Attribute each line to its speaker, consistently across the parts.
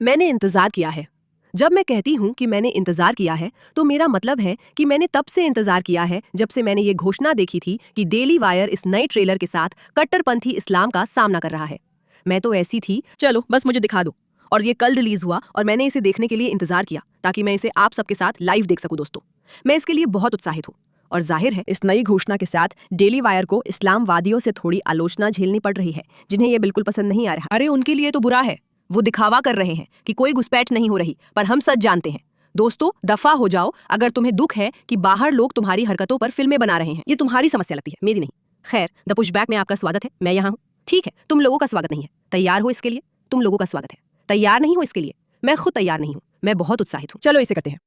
Speaker 1: मैंने इंतजार किया है। जब मैं कहती हूँ कि मैंने इंतजार किया है तो मेरा मतलब है कि मैंने तब से इंतजार किया है जब से मैंने ये घोषणा देखी थी कि डेली वायर इस नए ट्रेलर के साथ कट्टरपंथी इस्लाम का सामना कर रहा है। मैं तो ऐसी थी, चलो बस मुझे दिखा दो। और ये कल रिलीज हुआ और मैंने इसे देखने के लिए इंतजार किया ताकि मैं इसे आप सबके साथ लाइव देख सकूं। दोस्तों, मैं इसके लिए बहुत उत्साहित हूँ और जाहिर है इस नई घोषणा के साथ डेली वायर को इस्लामवादियों से थोड़ी आलोचना झेलनी पड़ रही है, जिन्हें ये बिल्कुल पसंद नहीं आ रहा। अरे उनके लिए तो बुरा है, वो दिखावा कर रहे हैं कि कोई घुसपैठ नहीं हो रही, पर हम सच जानते हैं। दोस्तों, दफा हो जाओ अगर तुम्हें दुख है कि बाहर लोग तुम्हारी हरकतों पर फिल्में बना रहे हैं। ये तुम्हारी समस्या लगती है, मेरी नहीं। खैर, द पुशबैक में आपका स्वागत है। मैं यहाँ हूँ। ठीक है, तुम लोगों का स्वागत नहीं है। तैयार हो इसके लिए? तुम लोगों का स्वागत है। तैयार नहीं हो इसके लिए? मैं खुद तैयार नहीं हूँ। मैं बहुत उत्साहित हूँ। चलो इसे करते हैं।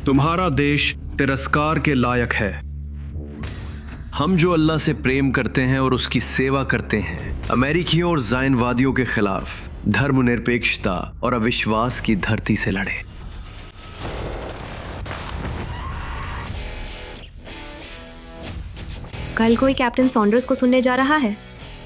Speaker 2: तुम्हारा देश तिरस्कार के लायक है। हम जो अल्लाह से प्रेम करते हैं और उसकी सेवा करते हैं, अमेरिकियों और जायनवादियों के खिलाफ धर्मनिरपेक्षता और अविश्वास की धरती से लड़े।
Speaker 3: कल कोई कैप्टन सॉन्डर्स को सुनने जा रहा है।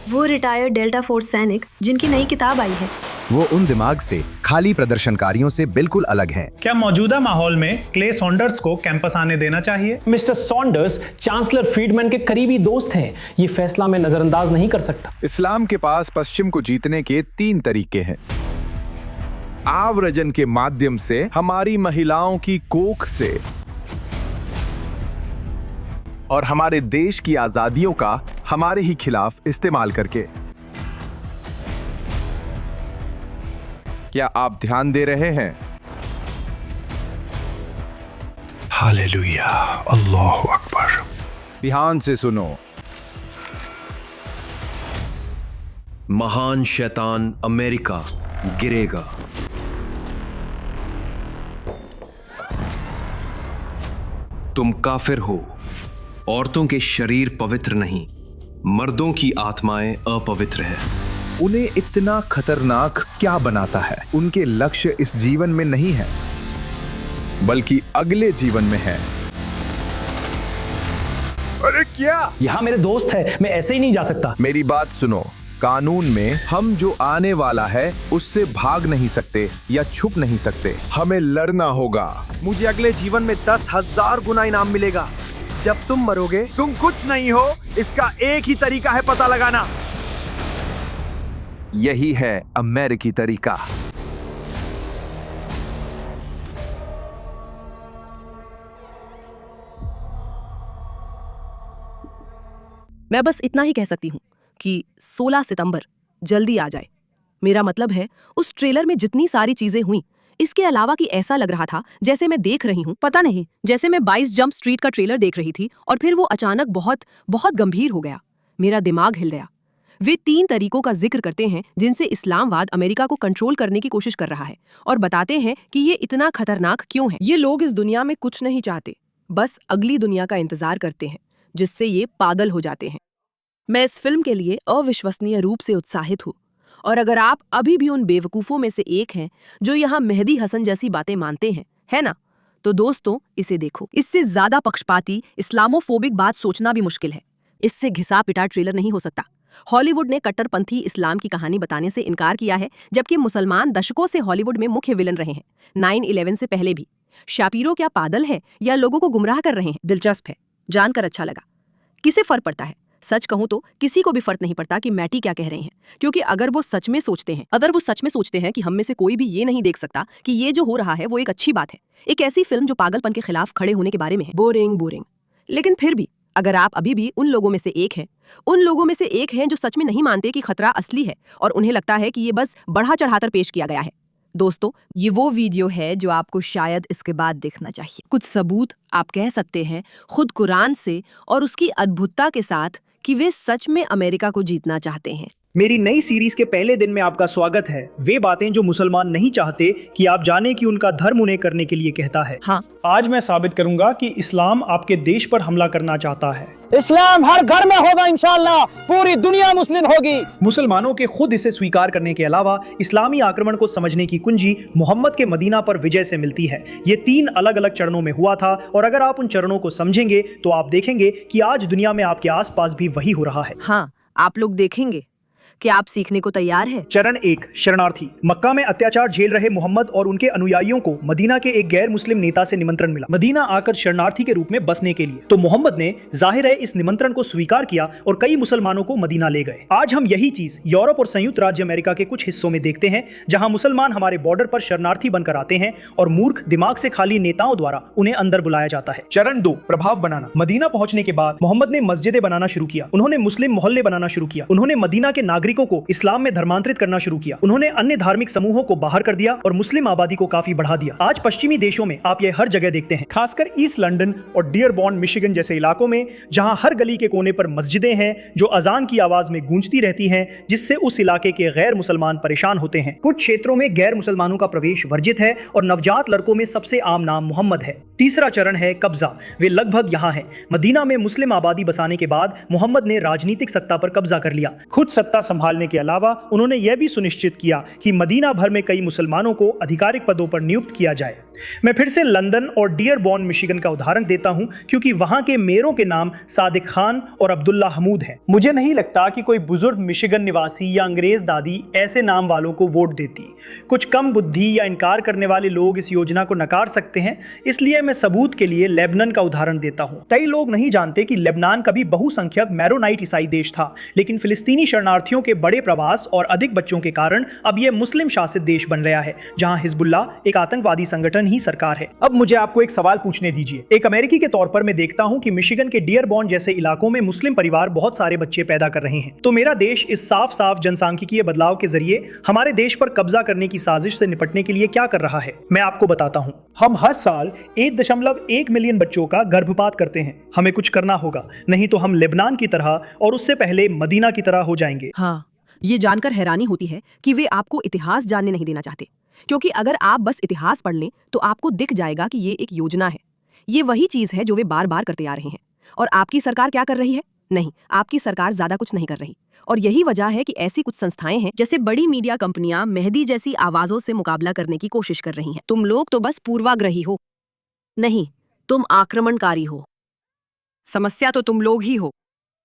Speaker 3: वो रिटायर्ड डेल्टा फोर्स सैनिक जिनकी नई किताब आई है।
Speaker 4: वो उन दिमाग से खाली प्रदर्शनकारियों से बिल्कुल अलग हैं।
Speaker 5: क्या मौजूदा माहौल में क्ले सॉन्डर्स को कैंपस आने देना चाहिए?
Speaker 6: मिस्टर सॉन्डर्स चांसलर फ्रीडमैन के करीबी दोस्त हैं। ये फैसला मैं नजरअंदाज नहीं कर सकता।
Speaker 7: इस्लाम के पास पश्चिम को जीतने के 3 तरीके हैं। आव्रजन के माध्यम से, हमारी महिलाओं की कोख से, और हमारे देश की आजादियों का हमारे ही खिलाफ इस्तेमाल करके। क्या आप ध्यान दे रहे हैं?
Speaker 4: हालेलुया, अल्लाह अकबर।
Speaker 7: ध्यान से सुनो।
Speaker 2: महान शैतान अमेरिका गिरेगा। तुम काफिर हो। औरतों के शरीर पवित्र नहीं, मर्दों की आत्माएं अपवित्र है।
Speaker 7: उन्हें इतना खतरनाक क्या बनाता है? उनके लक्ष्य इस जीवन में नहीं है, बल्कि अगले जीवन में है। अरे क्या?
Speaker 6: यहाँ मेरे दोस्त है, मैं ऐसे ही नहीं जा सकता।
Speaker 7: मेरी बात सुनो। कानून में हम जो आने वाला है उससे भाग नहीं सकते या छुप नहीं सकते। हमें लड़ना होगा।
Speaker 8: मुझे अगले जीवन में 10,000 गुना इनाम मिलेगा। जब तुम मरोगे, तुम कुछ नहीं हो, इसका एक ही तरीका है पता लगाना।
Speaker 7: यही है अमेरिकी तरीका।
Speaker 1: मैं बस इतना ही कह सकती हूँ कि 16 सितंबर जल्दी आ जाए। मेरा मतलब है, उस ट्रेलर में जितनी सारी चीजें हुई, इसके अलावा कि ऐसा लग रहा था जैसे मैं देख रही हूँ, पता नहीं, जैसे मैं 22 जंप स्ट्रीट का ट्रेलर देख रही थी और फिर वो अचानक बहुत बहुत गंभीर हो गया। मेरा दिमाग हिल गया। वे 3 तरीकों का जिक्र करते हैं जिनसे इस्लामवाद अमेरिका को कंट्रोल करने की कोशिश कर रहा है, और बताते हैं कि ये इतना खतरनाक क्यों है। ये लोग इस दुनिया में कुछ नहीं चाहते, बस अगली दुनिया का इंतजार करते हैं जिससे ये पागल हो जाते हैं। मैं इस फिल्म के लिए अविश्वसनीय रूप से उत्साहित हूँ, और अगर आप अभी भी उन बेवकूफ़ों में से एक हैं जो यहाँ मेहदी हसन जैसी बातें मानते हैं, है ना, तो दोस्तों इसे देखो। इससे ज्यादा पक्षपाती इस्लामोफोबिक बात सोचना भी मुश्किल है। इससे घिसा पिटा ट्रेलर नहीं हो सकता। हॉलीवुड ने कट्टरपंथी इस्लाम की कहानी बताने से इनकार किया है, जबकि मुसलमान दशकों से हॉलीवुड में मुख्य विलन रहे हैं। 9/11 से पहले भी। शापिरो क्या पागल है या लोगों को गुमराह कर रहे हैं? दिलचस्प है, जानकर अच्छा लगा। किसे फर्क पड़ता है? सच कहूं तो किसी को भी फर्क नहीं पड़ता कि मैटी क्या कह रहे हैं, क्योंकि अगर वो सच में सोचते हैं कि हम में से कोई भी ये नहीं देख सकता कि ये जो हो रहा है वो एक अच्छी बात है, एक ऐसी फिल्म जो पागलपन के खिलाफ खड़े होने के बारे में है। बोरिंग। लेकिन फिर भी अगर आप अभी भी उन लोगों में से एक हैं जो सच में नहीं मानते कि खतरा असली है और उन्हें लगता है कि ये बस बढ़ा चढ़ाकर पेश किया गया है, दोस्तों, ये वो वीडियो है जो आपको शायद इसके बाद देखना चाहिए। कुछ सबूत आप कह सकते हैं खुद कुरान से और उसकी अद्भुतता के साथ कि वे सच में अमेरिका को जीतना चाहते हैं।
Speaker 5: मेरी नई सीरीज के पहले दिन में आपका स्वागत है। वे बातें जो मुसलमान नहीं चाहते कि आप जाने कि उनका धर्म उन्हें करने के लिए कहता है।
Speaker 1: हाँ,
Speaker 5: आज मैं साबित करूंगा कि इस्लाम आपके देश पर हमला करना चाहता है।
Speaker 8: इस्लाम हर घर में होगा इंशाअल्लाह, पूरी दुनिया मुस्लिम होगी।
Speaker 5: मुसलमानों के खुद इसे स्वीकार करने के अलावा इस्लामी आक्रमण को समझने की कुंजी मोहम्मद के मदीना पर विजय से मिलती है। ये 3 अलग अलग चरणों में हुआ था, और अगर आप उन चरणों को समझेंगे तो आप देखेंगे कि आज दुनिया में आपके आसपास भी वही हो रहा है।
Speaker 1: हाँ, आप लोग देखेंगे क्या आप सीखने को तैयार है?
Speaker 5: चरण 1, शरणार्थी। मक्का में अत्याचार झेल रहे मोहम्मद और उनके अनुयायियों को मदीना के एक गैर मुस्लिम नेता से निमंत्रण मिला मदीना आकर शरणार्थी के रूप में बसने के लिए। तो मोहम्मद ने जाहिर है इस निमंत्रण को स्वीकार किया और कई मुसलमानों को मदीना ले गए। आज हम यही चीज यूरोप और संयुक्त राज्य अमेरिका के कुछ हिस्सों में देखते हैं, जहां मुसलमान हमारे बॉर्डर पर शरणार्थी बनकर आते हैं और मूर्ख दिमाग से खाली नेताओं द्वारा उन्हें अंदर बुलाया जाता है। चरण 2, प्रभाव बनाना। मदीना पहुंचने के बाद मोहम्मद ने मस्जिदें बनाना शुरू किया। उन्होंने मुस्लिम मोहल्ले बनाना शुरू किया। उन्होंने मदीना के नागरिकों को इस्लाम में धर्मांतरित करना शुरू किया। उन्होंने अन्य धार्मिक समूहों को बाहर कर दिया और मुस्लिम आबादी को काफी बढ़ा दिया। आज पश्चिमी देशों में आप ये हर जगह देखते हैं, खासकर ईस्ट लंदन और डियरबॉर्न मिशिगन जैसे इलाकों में, जहां हर गली के कोने पर मस्जिदें हैं जो अजान की आवाज में गूंजती रहती हैं, जिससे उस इलाके के गैर मुसलमान परेशान होते हैं। कुछ क्षेत्रों में गैर मुसलमानों का प्रवेश वर्जित है और नवजात लड़कों में सबसे आम नाम मोहम्मद है। तीसरा चरण है कब्जा। वे लगभग यहाँ है। मदीना में मुस्लिम आबादी बसाने के बाद मोहम्मद ने राजनीतिक सत्ता पर कब्जा कर लिया। खुद सत्ता संभालने के अलावा उन्होंने यह भी सुनिश्चित किया कि मदीना भर में कई मुसलमानों को आधिकारिक पदों पर नियुक्त किया जाए। मैं फिर से लंदन और डियरबॉर्न मिशिगन का उदाहरण देता हूं, क्योंकि वहां के मेयरों के नाम सादिक खान और अब्दुल्ला हमूद हैं। मुझे नहीं लगता कि कोई बुजुर्ग मिशिगन निवासी या अंग्रेज दादी ऐसे नाम वालों को वोट देती। कुछ कम बुद्धि या इनकार करने वाले लोग इस योजना को नकार सकते हैं, इसलिए मैं सबूत के लिए लेबनान का उदाहरण देता हूं। कई लोग नहीं जानते कि लेबनान कभी बहुसंख्यक मैरोनाइट ईसाई देश था, लेकिन फिलिस्तीनी शरणार्थियों के बड़े प्रवास और अधिक बच्चों के कारण अब यह मुस्लिम शासित देश बन गया है, जहां हिजबुल्लाह एक आतंकवादी संगठन ही सरकार है। अब मुझे आपको एक सवाल पूछने दीजिए। एक अमेरिकी के तौर पर मैं देखता हूं कि मिशिगन के डियरबॉर्न जैसे इलाकों में मुस्लिम परिवार बहुत सारे बच्चे पैदा कर रहे हैं। तो मेरा देश इस साफ साफ जनसांख्यिकीय बदलाव के जरिए हमारे देश पर कब्जा करने की साजिश से निपटने के लिए क्या कर रहा है, मैं आपको बताता हूं। हम हर साल 1.1 मिलियन बच्चों का गर्भपात करते हैं। हमें कुछ करना होगा, नहीं तो हम लेबनान की तरह और उससे पहले मदीना की तरह हो जाएंगे।
Speaker 1: हाँ, ये जानकर हैरानी होती है कि वे आपको इतिहास जानने नहीं देना चाहते, क्योंकि अगर आप बस इतिहास पढ़ लें तो आपको दिख जाएगा कि ये एक योजना है। ये वही चीज है जो वे बार बार करते आ रहे हैं। और आपकी सरकार क्या कर रही है? नहीं, आपकी सरकार ज्यादा कुछ नहीं कर रही। और यही वजह है कि ऐसी कुछ संस्थाएं हैं, जैसे बड़ी मीडिया कंपनियां मेहदी जैसी आवाजों से मुकाबला करने की कोशिश कर रही हैं। तुम लोग तो बस पूर्वाग्रही हो, नहीं, तुम आक्रमणकारी हो। समस्या तो तुम लोग ही हो।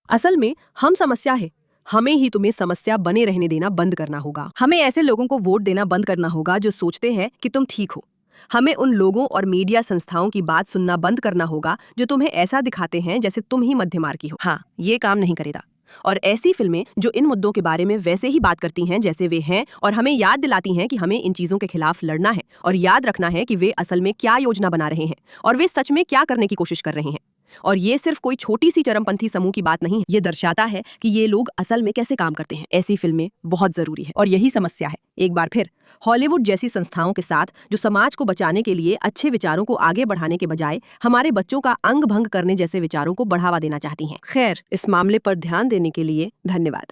Speaker 1: असल में हम समस्या है। हमें ही तुम्हें समस्या बने रहने देना बंद करना होगा। हमें ऐसे लोगों को वोट देना बंद करना होगा जो सोचते हैं कि तुम ठीक हो। हमें उन लोगों और मीडिया संस्थाओं की बात सुनना बंद करना होगा जो तुम्हें ऐसा दिखाते हैं जैसे तुम ही मध्य मार्गी हो। हाँ, ये काम नहीं करेगा। और ऐसी फिल्में जो इन मुद्दों के बारे में वैसे ही बात करती हैं जैसे वे हैं, और हमें याद दिलाती हैं कि हमें इन चीजों के खिलाफ लड़ना है और याद रखना है कि वे असल में क्या योजना बना रहे हैं और वे सच में क्या करने की कोशिश कर रहे हैं। और ये सिर्फ कोई छोटी सी चरमपंथी समूह की बात नहीं है, ये दर्शाता है कि ये लोग असल में कैसे काम करते हैं। ऐसी फिल्में बहुत जरूरी है और यही समस्या है। एक बार फिर हॉलीवुड जैसी संस्थाओं के साथ जो समाज को बचाने के लिए अच्छे विचारों को आगे बढ़ाने के बजाय हमारे बच्चों का अंग भंग करने जैसे विचारों को बढ़ावा देना चाहती हैं। खैर, इस मामले पर ध्यान देने के लिए धन्यवाद।